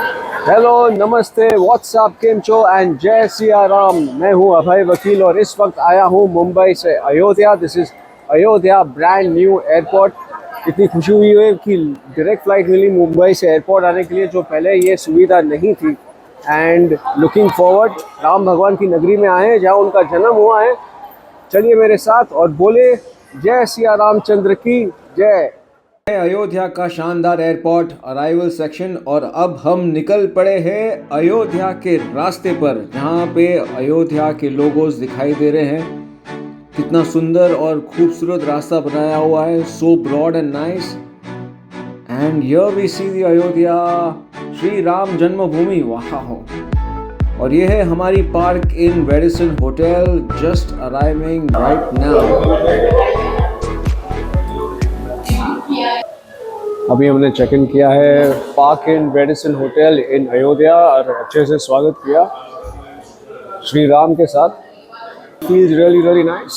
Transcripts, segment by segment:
Hello, नमस्ते, WhatsApp, केम चो and जय सिया राम। मैं हूं अभय वकील और इस वक्त आया हूं मुंबई से Ayodhya. This is Ayodhya brand new airport. इतनी खुशी हुई है कि डायरेक्ट फ्लाइट मिली मुंबई से एयरपोर्ट आने के लिए, जो पहले ये सुविधा नहीं थी। एंड लुकिंग फॉरवर्ड, राम भगवान की नगरी में आए हैं जहाँ उनका जन्म हुआ है। चलिए मेरे साथ और बोले जय सिया रामचंद्र की जय। अयोध्या का शानदार एयरपोर्ट अराइवल सेक्शन और अब हम निकल पड़े हैं अयोध्या के रास्ते पर, जहाँ पे अयोध्या के लोगोस दिखाई दे रहे हैं। कितना सुंदर और खूबसूरत रास्ता बनाया हुआ है, so broad and nice. And here we see the Ayodhya Shri Ram Janmabhoomi. वाह! और ये है हमारी Park Inn Radisson hotel, just arriving right now. अभी हमने चेक इन किया है Park Inn Radisson hotel in Ayodhya और अच्छे से स्वागत किया श्री राम के साथ। Feels really really nice.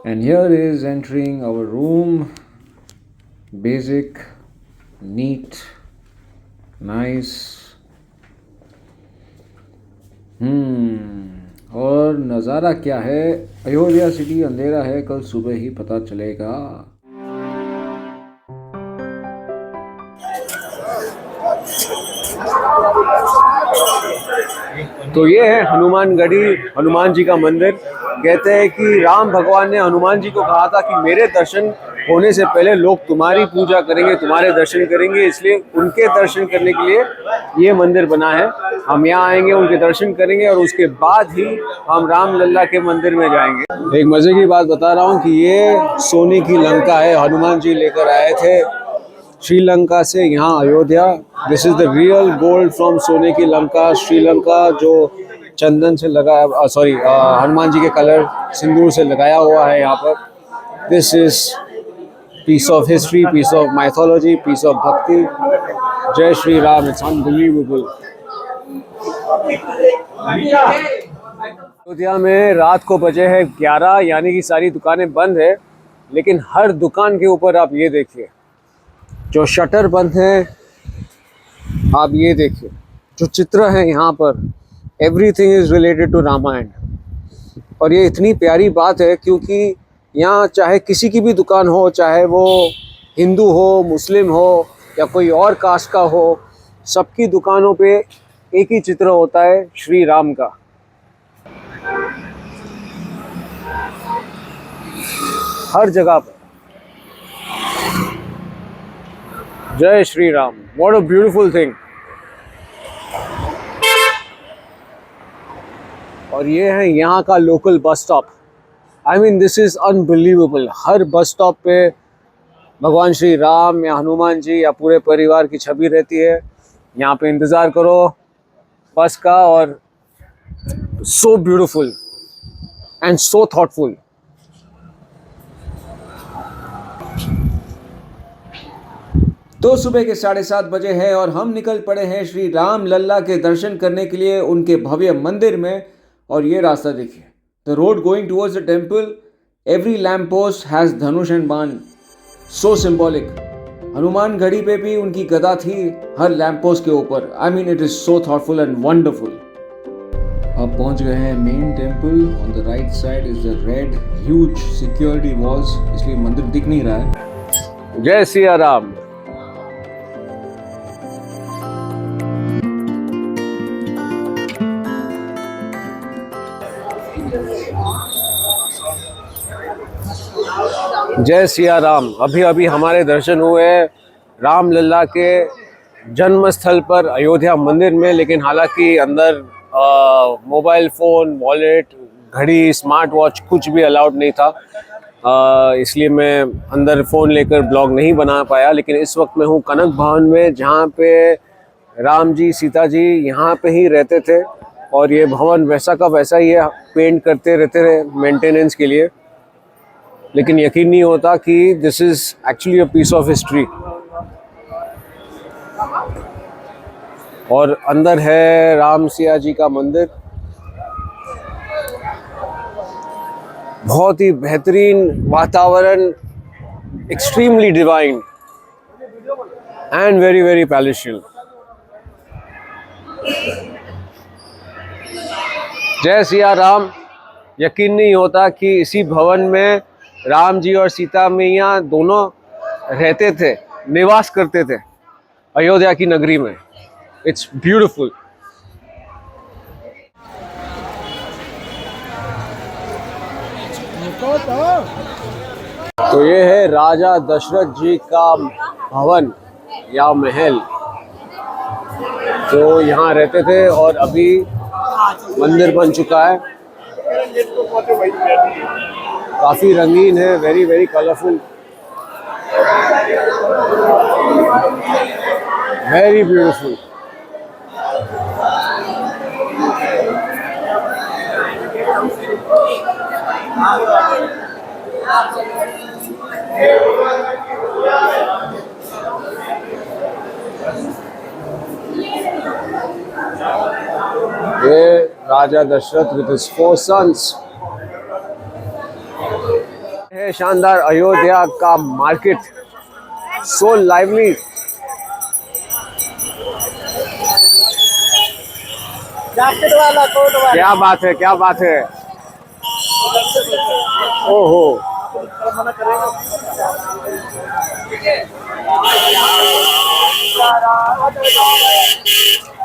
And here is entering our room, basic, neat, nice. और नज़ारा क्या है, अयोध्या सिटी अंधेरा है, कल सुबह ही पता चलेगा। तो ये है हनुमानगढ़ी हनुमान जी का मंदिर। कहते हैं कि राम भगवान ने हनुमान जी को कहा था कि मेरे दर्शन होने से पहले लोग तुम्हारी पूजा करेंगे, तुम्हारे दर्शन करेंगे, इसलिए उनके दर्शन करने के लिए ये मंदिर बना है। हम यहाँ आएंगे, उनके दर्शन करेंगे और उसके बाद ही हम राम लल्ला के मंदिर में जाएंगे। एक मजे की बात बता रहा हूँ कि ये सोने की लंका है, हनुमान जी लेकर आए थे श्रीलंका से यहाँ Ayodhya. This is the real gold from सोने की लंका, श्रीलंका, जो चंदन से लगाया, हनुमान जी के कलर सिंदूर से लगाया हुआ है यहाँ पर। This is piece of history, piece of mythology, piece of bhakti. जय श्री राम, इट्स अनबिलीवेबल। अयोध्या में रात को बजे है 11, यानी कि सारी दुकानें बंद है, लेकिन हर दुकान के ऊपर आप ये देखिए, जो शटर बंद है, आप ये देखिए, जो चित्र है यहाँ पर, everything is related to Ramayan. और ये इतनी प्यारी बात है क्योंकि यहाँ चाहे किसी की भी दुकान हो, चाहे वो हिंदू हो, मुस्लिम हो या कोई और कास्ट का हो, सबकी दुकानों पे एक ही चित्र होता है, श्री राम का। हर जगह पर जय Shri Ram. What a beautiful thing. और ये है यहाँ का local bus stop. I mean this is unbelievable. Her bus stop पे भगवान श्री राम या हनुमान जी या पूरे परिवार की छवि रहती है। यहाँ पे इंतज़ार करो बस का, और so beautiful and so thoughtful. तो सुबह के 7:30 बजे है और हम निकल पड़े हैं श्री राम लल्ला के दर्शन करने के लिए उनके भव्य मंदिर में। और ये रास्ता देखिए, the road going towards the temple, every lamp post has Dhanush and बाण, सो सिंबॉलिक। हनुमान घड़ी पे भी उनकी गदा थी हर लैम्प पोस्ट के ऊपर। I mean it is so thoughtful and wonderful. अब पहुंच गए हैं main temple. On the right side is the red huge security walls, इसलिए मंदिर दिख नहीं रहा है। जय सिया राम। जय सिया राम। अभी अभी हमारे दर्शन हुए राम लल्ला के जन्म स्थल पर अयोध्या मंदिर में, लेकिन हालांकि अंदर मोबाइल फ़ोन, वॉलेट, घड़ी, स्मार्ट वॉच कुछ भी अलाउड नहीं था, इसलिए मैं अंदर फ़ोन लेकर ब्लॉग नहीं बना पाया। लेकिन इस वक्त मैं हूँ कनक भवन में, जहाँ पे राम जी, सीता जी यहाँ पे ही रहते थे। और ये भवन वैसा का वैसा ही है, पेंट करते रहते हैं मेंटेनेंस के लिए। लेकिन यकीन नहीं होता कि this is actually a piece of history. और अंदर है राम सिया जी का मंदिर, बहुत ही बेहतरीन वातावरण, extremely divine and very very palatial. जय सिया राम। यकीन नहीं होता कि इसी भवन में राम जी और सीता मैया दोनों रहते थे, निवास करते थे, अयोध्या की नगरी में। It's beautiful. तो ये है राजा दशरथ जी का भवन या महल, जो यहाँ रहते थे और अभी मंदिर बन चुका है। काफी रंगीन है, very very colourful, very beautiful. ये राजा दशरथ विद हिज 4 sons है। शानदार अयोध्या का मार्केट, सो लाइवली। क्या बात है, क्या बात है। ओहो,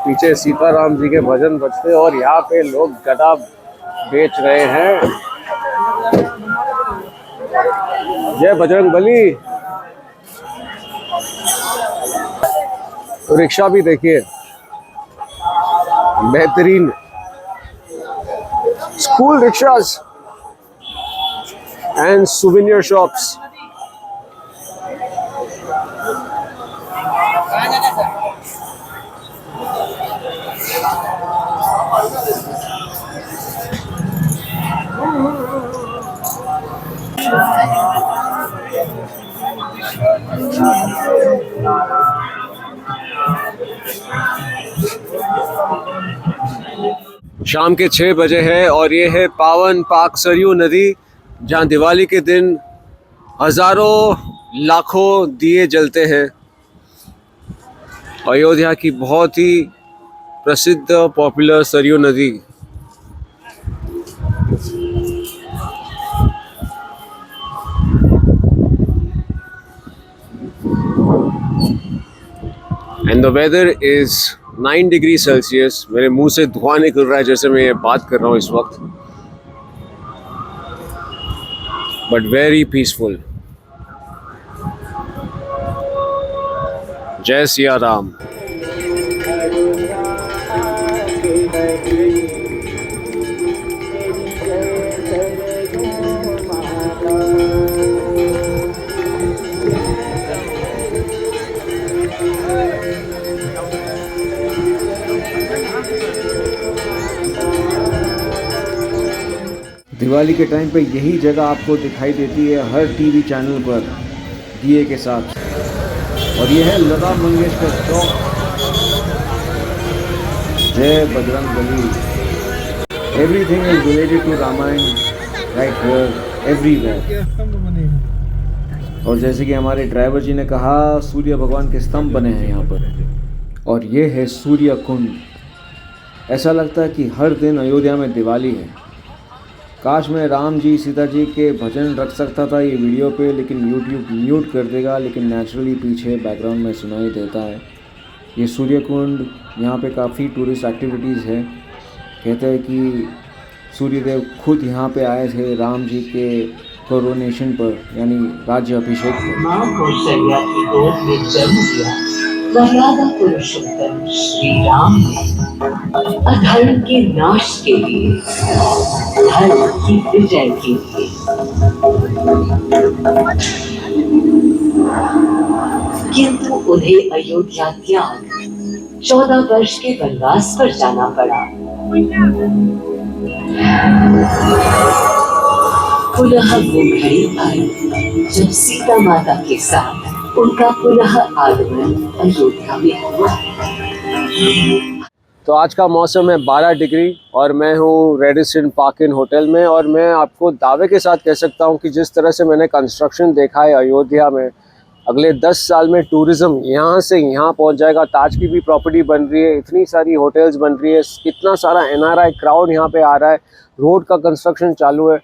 पीछे सीताराम जी के भजन बजते और यहाँ पे लोग गदा बेच रहे हैं। जय बजरंग बली। तो रिक्शा भी देखिए, बेहतरीन school rickshaws and souvenir shops। शाम के 6 बजे है और ये है पावन पाक सरयू नदी, जहाँ दिवाली के दिन हजारों लाखों दिए जलते हैं। अयोध्या की बहुत ही प्रसिद्ध पॉपुलर सरयू नदी। And the weather is 9 degree Celsius. मेरे मुंह से धुआं निकल रहा है जैसे मैं ये बात कर रहा हूँ इस वक्त, बट वेरी पीसफुल। जय सिया राम। दिवाली के टाइम पे यही जगह आपको दिखाई देती है हर टीवी चैनल पर दिए के साथ। और ये है लता मंगेशकर चौक। जय Bajrang Bali. Everything is related to Ramayana right here everywhere. और जैसे कि हमारे ड्राइवर जी ने कहा, सूर्य भगवान के स्तंभ बने हैं यहाँ पर। और ये है सूर्य कुंड। ऐसा लगता है कि हर दिन अयोध्या में दिवाली है। काश मैं राम जी सीता जी के भजन रख सकता था ये वीडियो पे, लेकिन यूट्यूब म्यूट कर देगा। लेकिन नेचुरली पीछे बैकग्राउंड में सुनाई देता है। ये सूर्य कुंड, यहाँ पे काफ़ी टूरिस्ट एक्टिविटीज़ है। कहते हैं कि सूर्यदेव खुद यहाँ पे आए थे राम जी के कोरोनेशन पर, यानी राज्य अभिषेक पर। माँ कौशल्या की गोद में जन्म लिया मर्यादा पुरुषोत्तम श्री राम ने अधर्म के नाश के लिए, धर्म की विजय के लिए। किंतु उन्हें अयोध्या त्याग 14 वर्ष के वनवास पर जाना पड़ा। पुनः वो घड़ी आई जब सीता माता के साथ उनका पुनः आगमन अयोध्या में हुआ। तो आज का मौसम है 12 डिग्री और मैं हूँ रेडिसन पार्क इन होटल में। और मैं आपको दावे के साथ कह सकता हूँ कि जिस तरह से मैंने कंस्ट्रक्शन देखा है अयोध्या में, अगले 10 साल में टूरिज्म यहाँ से यहाँ पहुँच जाएगा। ताज की भी प्रॉपर्टी बन रही है, इतनी सारी होटल्स बन रही है, कितना सारा NRI क्राउड यहाँ पे आ रहा है, रोड का कंस्ट्रक्शन चालू है।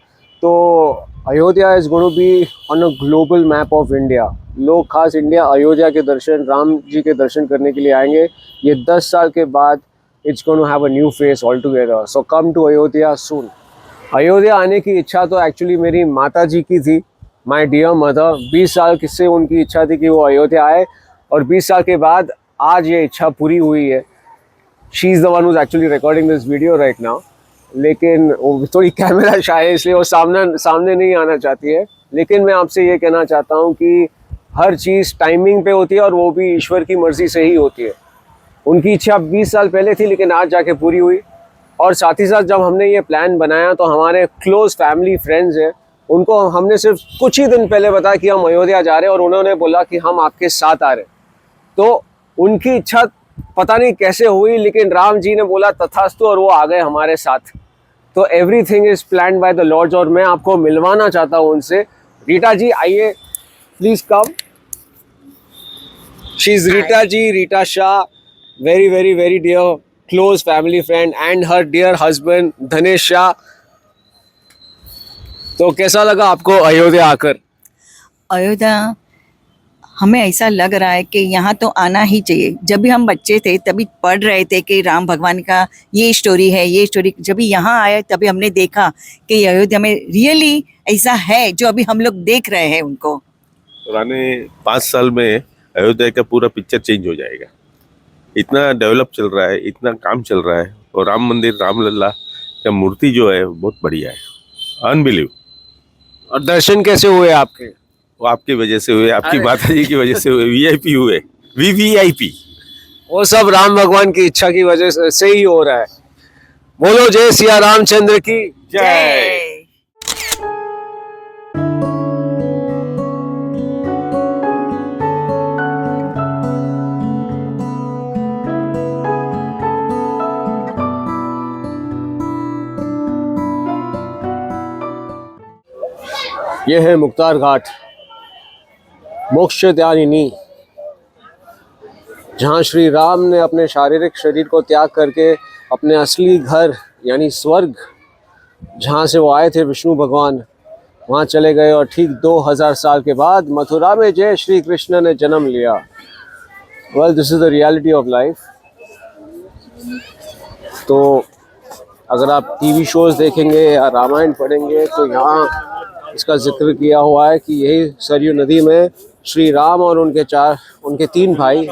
तो Ayodhya is going to be on a global map of India. लोग खास इंडिया अयोध्या के दर्शन, राम जी के दर्शन करने के लिए आएंगे। ये 10 साल के बाद it's going to have a new face all together. So come to Ayodhya soon. Ayodhya आने की इच्छा तो एक्चुअली मेरी माता जी की थी, माय डियर मदर। 20 साल से उनकी इच्छा थी कि वो अयोध्या आए, और 20 साल के बाद आज ये इच्छा पूरी हुई है। She is the one who is actually recording this video right now, लेकिन वो थोड़ी कैमरा शाय है इसलिए वो सामने नहीं आना चाहती है। लेकिन मैं आपसे ये कहना चाहता हूँ कि हर चीज़ टाइमिंग पे होती है, और वो भी ईश्वर की मर्ज़ी से ही होती है। उनकी इच्छा 20 साल पहले थी, लेकिन आज जाके पूरी हुई। और साथ ही साथ जब हमने ये प्लान बनाया तो हमारे क्लोज फैमिली फ्रेंड्स हैं, उनको हमने सिर्फ कुछ ही दिन पहले बताया कि हम अयोध्या जा रहे हैं, और उन्होंने बोला कि हम आपके साथ आ रहे हैं। तो उनकी इच्छा पता नहीं कैसे हुई, लेकिन राम जी ने बोला तथास्तु, और वो आ गए हमारे साथ। तो everything is planned by the lords. और मैं आपको मिलवाना चाहता हूँ उनसे। रीटा जी आइए, please come. She is Rita ji, Rita Shah, very very very dear close family friend, and her dear husband Dhanesh Shah. तो कैसा लगा आपको अयोध्या आकर? अयोध्या हमें ऐसा लग रहा है कि यहाँ तो आना ही चाहिए। जब भी हम बच्चे थे तभी पढ़ रहे थे कि राम भगवान का ये स्टोरी है, ये स्टोरी। जब भी यहाँ आए तभी हमने देखा कि अयोध्या में रियली ऐसा है जो अभी हम लोग देख रहे हैं उनको। पुराने 5 साल में अयोध्या का पूरा पिक्चर चेंज हो जाएगा। इतना डेवलप चल रहा है, इतना काम चल रहा है, और राम मंदिर, रामलला का मूर्ति जो है बहुत बढ़िया है, अनबिलीव। और दर्शन कैसे हुए आपके? वो आपकी वजह से हुए, आपकी माता जी की वजह से हुए, VIP हुए, VVIP। वो सब राम भगवान की इच्छा की वजह से ही हो रहा है। बोलो जय सिया रामचंद्र की जय। ये है मुख्तार घाट, मोक्षदायिनी, जहाँ श्री राम ने अपने शारीरिक शरीर को त्याग करके अपने असली घर यानी स्वर्ग, जहाँ से वो आए थे विष्णु भगवान, वहाँ चले गए। और ठीक 2000 साल के बाद मथुरा में जय श्री कृष्ण ने जन्म लिया। Well, this is the reality of life. तो अगर आप TV शोज़ देखेंगे या रामायण पढ़ेंगे तो यहाँ इसका जिक्र किया हुआ है कि यही सरयू नदी में श्री राम और उनके 3 भाई,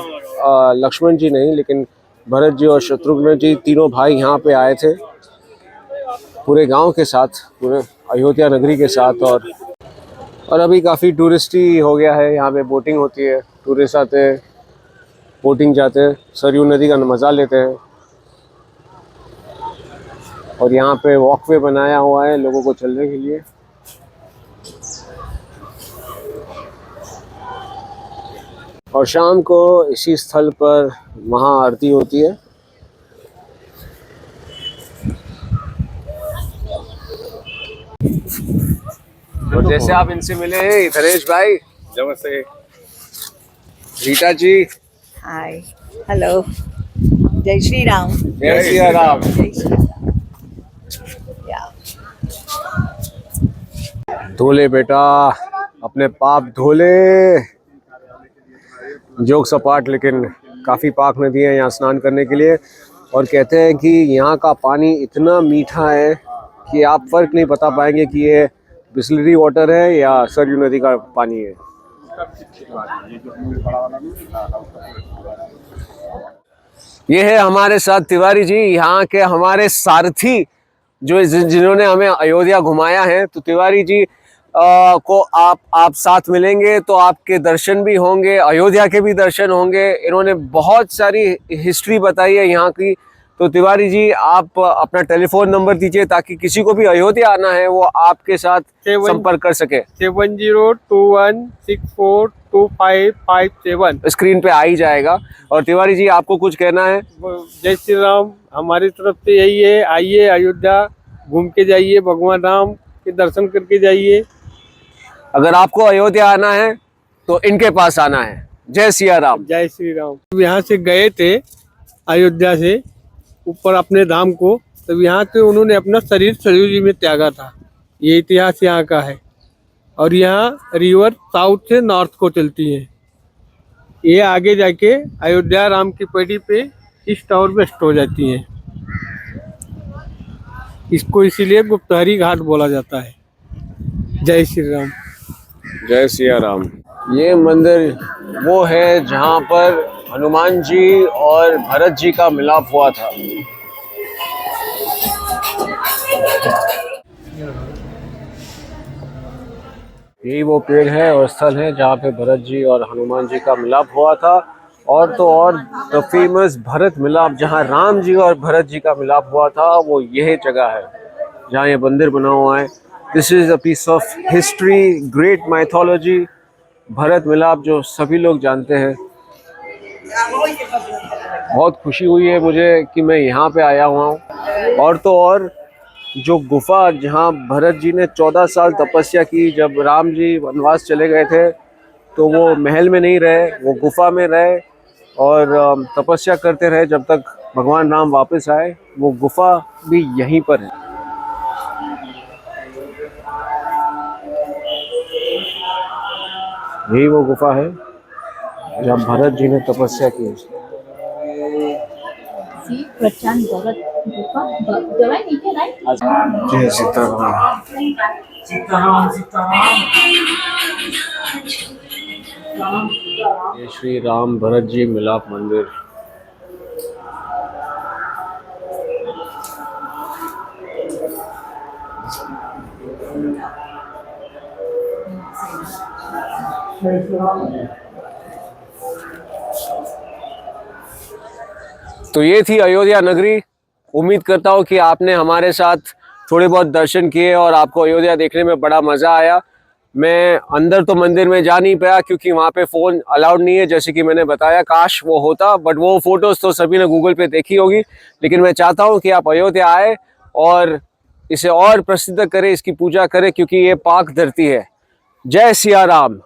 लक्ष्मण जी नहीं लेकिन भरत जी और शत्रुघ्न जी, तीनों भाई यहाँ पे आए थे पूरे गांव के साथ, पूरे अयोध्या नगरी के साथ। और अभी काफ़ी टूरिस्टी हो गया है, यहाँ पे बोटिंग होती है, टूरिस्ट आते हैं, बोटिंग जाते हैं, सरयू नदी का मज़ा लेते हैं। और यहाँ पे वॉकवे बनाया हुआ है लोगों को चलने के लिए। और शाम को इसी स्थल पर महाआरती होती है। और जैसे आप इनसे मिले धनेश भाई, नमस्ते। रीटा जी, हाय, हेलो, जय श्री राम। जय सिया राम। जय श्री राम। धोले बेटा, अपने पाप धोले। जोग सपाट, लेकिन काफ़ी पाक नदी है यहाँ स्नान करने के लिए। और कहते हैं कि यहाँ का पानी इतना मीठा है कि आप फ़र्क नहीं बता पाएंगे कि ये बिस्लरी वाटर है या सरयू नदी का पानी है। ये है हमारे साथ तिवारी जी, यहाँ के हमारे सारथी, जिन्होंने हमें अयोध्या घुमाया है। तो तिवारी जी को आप साथ मिलेंगे तो आपके दर्शन भी होंगे, अयोध्या के भी दर्शन होंगे। इन्होंने बहुत सारी हिस्ट्री बताई है यहाँ की। तो तिवारी जी, आप अपना टेलीफोन नंबर दीजिए ताकि किसी को भी अयोध्या आना है वो आपके साथ संपर्क कर सके। 7021642557 स्क्रीन पे आ ही जाएगा। और तिवारी जी, आपको कुछ कहना है? जय श्री राम। हमारी तरफ से यही है, आइए अयोध्या घूम के जाइए, भगवान राम के दर्शन करके जाइए। अगर आपको अयोध्या आना है तो इनके पास आना है। जय सिया राम। जय श्री राम। यहाँ से गए थे अयोध्या से ऊपर अपने धाम को, तब यहाँ से उन्होंने अपना शरीर सरयू जी में त्यागा था। ये इतिहास यहाँ का है। और यहाँ रिवर साउथ से नॉर्थ को चलती है। ये आगे जाके अयोध्या राम की पीढ़ी पे इस टावर में स्टो हो जाती है। इसको इसीलिए गुप्तहरी घाट बोला जाता है। जय श्री राम। जय सिया राम। ये मंदिर वो है जहाँ पर हनुमान जी और भरत जी का मिलाप हुआ था। यही वो पेड़ है और स्थल है जहाँ पे भरत जी और हनुमान जी का मिलाप हुआ था। और तो और द फेमस भरत मिलाप, जहाँ राम जी और भरत जी का मिलाप हुआ था, वो यही जगह है जहाँ ये मंदिर बना हुआ है। This is a piece of history, great mythology, Bharat Milap जो सभी लोग जानते हैं। बहुत खुशी हुई है मुझे कि मैं यहाँ पे आया हुआ हूँ। और तो और जो गुफा जहाँ भरत जी ने 14 साल तपस्या की, जब राम जी वनवास चले गए थे तो वो महल में नहीं रहे, वो गुफा में रहे और तपस्या करते रहे जब तक भगवान राम वापस आए। वो गुफा भी यहीं पर है। यही वो गुफा है जहाँ भरत जी ने तपस्या की। प्रचंड भरत गुफा दवाई नीचे राइट। जय सीताराम। ये श्री राम भरत जी मिलाप मंदिर। तो ये थी अयोध्या नगरी। उम्मीद करता हूँ कि आपने हमारे साथ थोड़े बहुत दर्शन किए और आपको अयोध्या देखने में बड़ा मज़ा आया। मैं अंदर तो मंदिर में जा नहीं पाया क्योंकि वहाँ पे फ़ोन अलाउड नहीं है, जैसे कि मैंने बताया। काश वो होता, बट वो फ़ोटोज़ तो सभी ने गूगल पे देखी होगी। लेकिन मैं चाहता हूँ कि आप अयोध्या आए और इसे और प्रसिद्ध करें, इसकी पूजा करें, क्योंकि ये पाक धरती है। जय सिया राम।